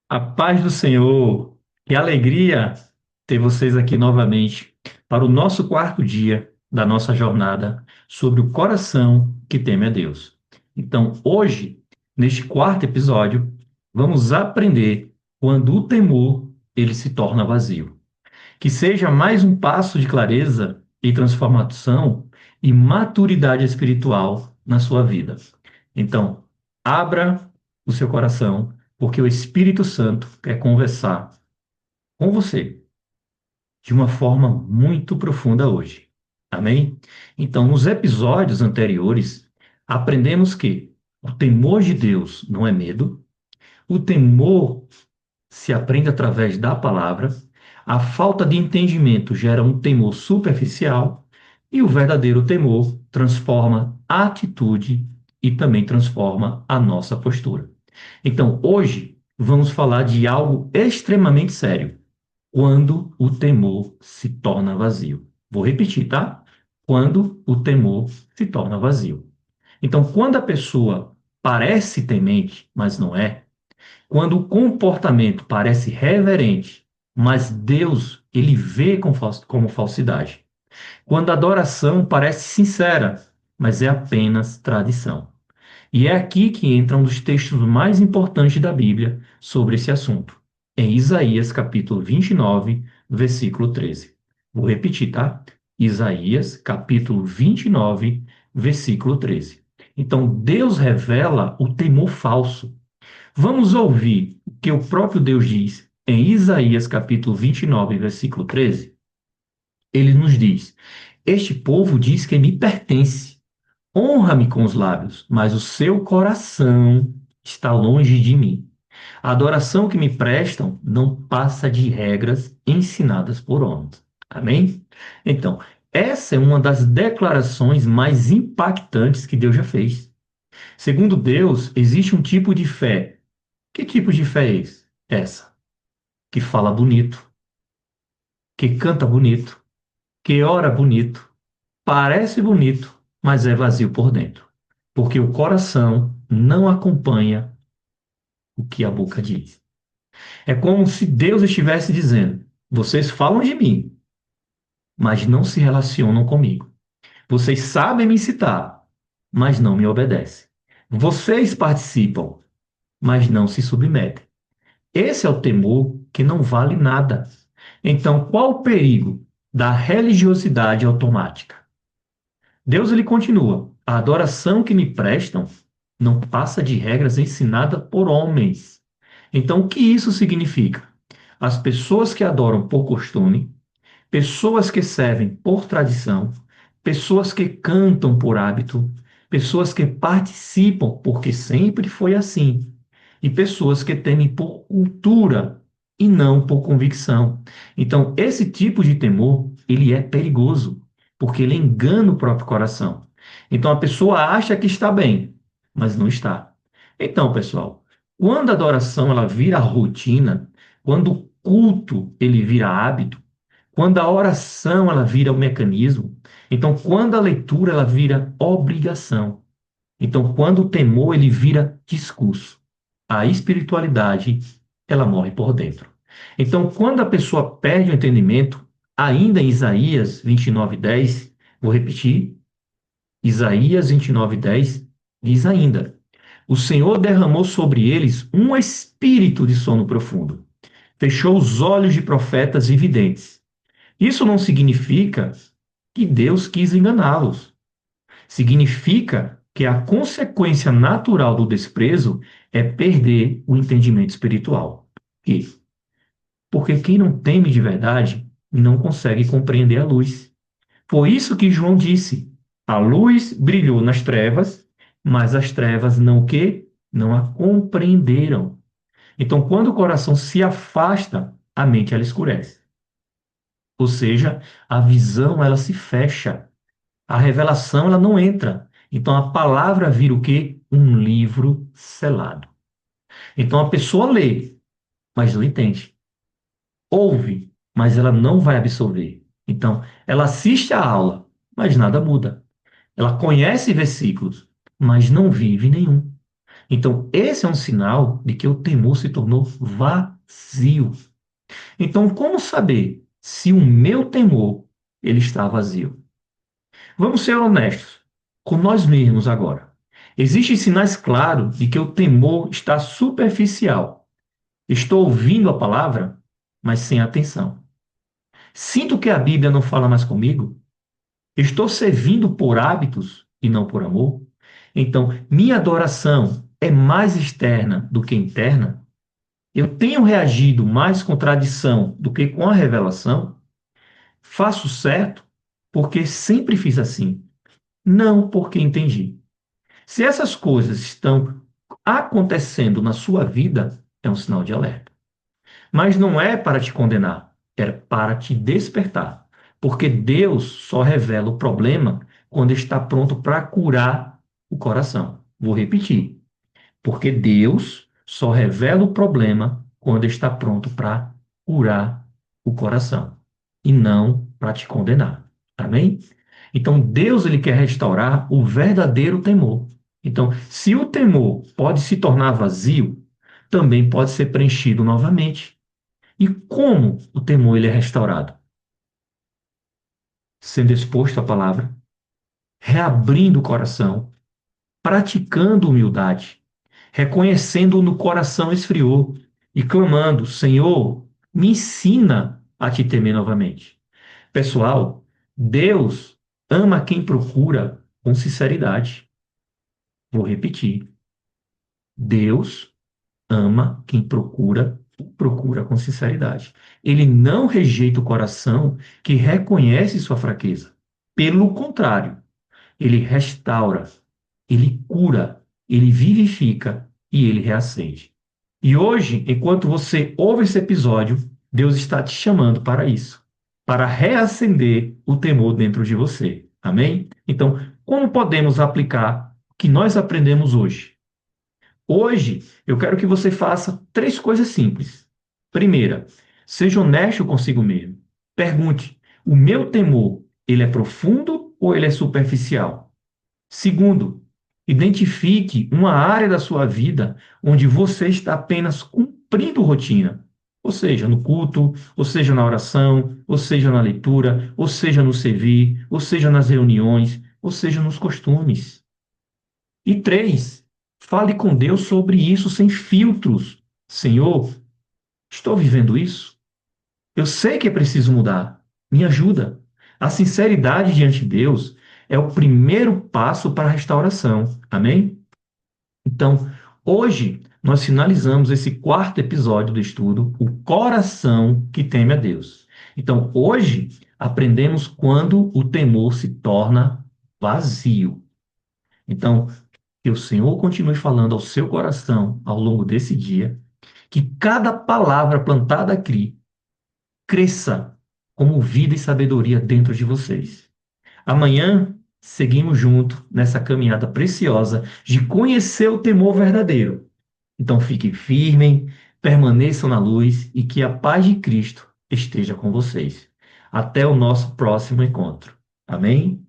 A paz do Senhor, que alegria ter vocês aqui novamente para o nosso quarto dia da nossa jornada sobre o coração que teme a Deus. Então, hoje, neste quarto episódio, vamos aprender quando o temor ele se torna vazio. Que seja mais um passo de clareza e transformação e maturidade espiritual na sua vida. Então, abra o seu coração, porque o Espírito Santo quer conversar com você de uma forma muito profunda hoje. Amém? Então, nos episódios anteriores, aprendemos que o temor de Deus não é medo, o temor se aprende através da palavra, a falta de entendimento gera um temor superficial e o verdadeiro temor transforma a atitude e também transforma a nossa postura. Então, hoje, vamos falar de algo extremamente sério: quando o temor se torna vazio. Vou repetir, tá? Quando o temor se torna vazio. Então, quando a pessoa parece temente, mas não é, quando o comportamento parece reverente, mas Deus ele vê como falsidade. Quando a adoração parece sincera, mas é apenas tradição. E é aqui que entra um dos textos mais importantes da Bíblia sobre esse assunto, em Isaías capítulo 29, versículo 13. Vou repetir, tá? Isaías capítulo 29, versículo 13. Então, Deus revela o temor falso. Vamos ouvir o que o próprio Deus diz em Isaías capítulo 29, versículo 13. Ele nos diz: Este povo diz que me pertence, honra-me com os lábios, mas o seu coração está longe de mim. A adoração que me prestam não passa de regras ensinadas por homens. Amém? Então, essa é uma das declarações mais impactantes que Deus já fez. Segundo Deus, existe um tipo de fé. Que tipo de fé é esse? Essa, que fala bonito, que canta bonito, que ora bonito, parece bonito, mas é vazio por dentro, porque o coração não acompanha o que a boca diz. É como se Deus estivesse dizendo: vocês falam de mim, mas não se relacionam comigo. Vocês sabem me citar, mas não me obedecem. Vocês participam, mas não se submetem. Esse é o temor que não vale nada. Então, qual o perigo da religiosidade automática? Deus ele continua: a adoração que me prestam não passa de regras ensinadas por homens. Então, o que isso significa? As pessoas que adoram por costume, pessoas que servem por tradição, pessoas que cantam por hábito, pessoas que participam porque sempre foi assim, e pessoas que temem por cultura e não por convicção. Então, esse tipo de temor, ele é perigoso, porque ele engana o próprio coração. Então, a pessoa acha que está bem, mas não está. Então, pessoal, quando a adoração ela vira rotina, quando o culto ele vira hábito, quando a oração ela vira um mecanismo, então quando a leitura ela vira obrigação, então quando o temor ele vira discurso, a espiritualidade ela morre por dentro. Então quando a pessoa perde o entendimento, ainda em Isaías 29:10, vou repetir, Isaías 29:10 diz ainda: O Senhor derramou sobre eles um espírito de sono profundo, fechou os olhos de profetas e videntes. Isso não significa que Deus quis enganá-los. Significa que a consequência natural do desprezo é perder o entendimento espiritual. E porque quem não teme de verdade não consegue compreender a luz. Foi isso que João disse: a luz brilhou nas trevas, mas as trevas não o quê? Não a compreenderam. Então, quando o coração se afasta, a mente ela escurece. Ou seja, a visão ela se fecha, a revelação ela não entra. Então a palavra vira o quê? Um livro selado. Então a pessoa lê, mas não entende. Ouve, mas ela não vai absorver. Então ela assiste a aula, mas nada muda. Ela conhece versículos, mas não vive nenhum. Então, esse é um sinal de que o temor se tornou vazio. Então, como saber se o meu temor ele está vazio? Vamos ser honestos com nós mesmos agora. Existem sinais claros de que o temor está superficial. Estou ouvindo a palavra, mas sem atenção. Sinto que a Bíblia não fala mais comigo. Estou servindo por hábitos e não por amor. Então, minha adoração é mais externa do que interna. Eu tenho reagido mais com tradição do que com a revelação. Faço certo porque sempre fiz assim, não porque entendi. Se essas coisas estão acontecendo na sua vida, é um sinal de alerta. Mas não é para te condenar, é para te despertar. Porque Deus só revela o problema quando está pronto para curar o coração. Vou repetir. Porque Deus só revela o problema quando está pronto para curar o coração e não para te condenar. Amém? Então Deus ele quer restaurar o verdadeiro temor. Então, se o temor pode se tornar vazio, também pode ser preenchido novamente. E como o temor ele é restaurado? Sendo exposto à palavra, reabrindo o coração, praticando humildade, reconhecendo no coração esfriou e clamando: Senhor, me ensina a te temer novamente. Pessoal, Deus ama quem procura com sinceridade. Vou repetir. Deus ama quem procura com sinceridade. Ele não rejeita o coração que reconhece sua fraqueza. Pelo contrário, ele restaura, ele cura, ele vivifica e ele reacende. E hoje, enquanto você ouve esse episódio, Deus está te chamando para isso, para reacender o temor dentro de você. Amém? Então, como podemos aplicar o que nós aprendemos hoje? Hoje, eu quero que você faça três coisas simples. Primeira, seja honesto consigo mesmo. Pergunte: o meu temor, ele é profundo ou ele é superficial? Segundo, identifique uma área da sua vida onde você está apenas cumprindo rotina, ou seja, no culto, ou seja, na oração, ou seja, na leitura, ou seja, no servir, ou seja, nas reuniões, ou seja, nos costumes. E três, fale com Deus sobre isso sem filtros. Senhor, estou vivendo isso? Eu sei que é preciso mudar. Me ajuda. A sinceridade diante de Deus é o primeiro passo para a restauração. Amém? Então, hoje nós finalizamos esse quarto episódio do estudo, O Coração que Teme a Deus. Então, hoje aprendemos quando o temor se torna vazio. Então, que o Senhor continue falando ao seu coração ao longo desse dia, que cada palavra plantada aqui cresça como vida e sabedoria dentro de vocês. Amanhã seguimos junto nessa caminhada preciosa de conhecer o temor verdadeiro. Então fiquem firmes, permaneçam na luz e que a paz de Cristo esteja com vocês. Até o nosso próximo encontro. Amém?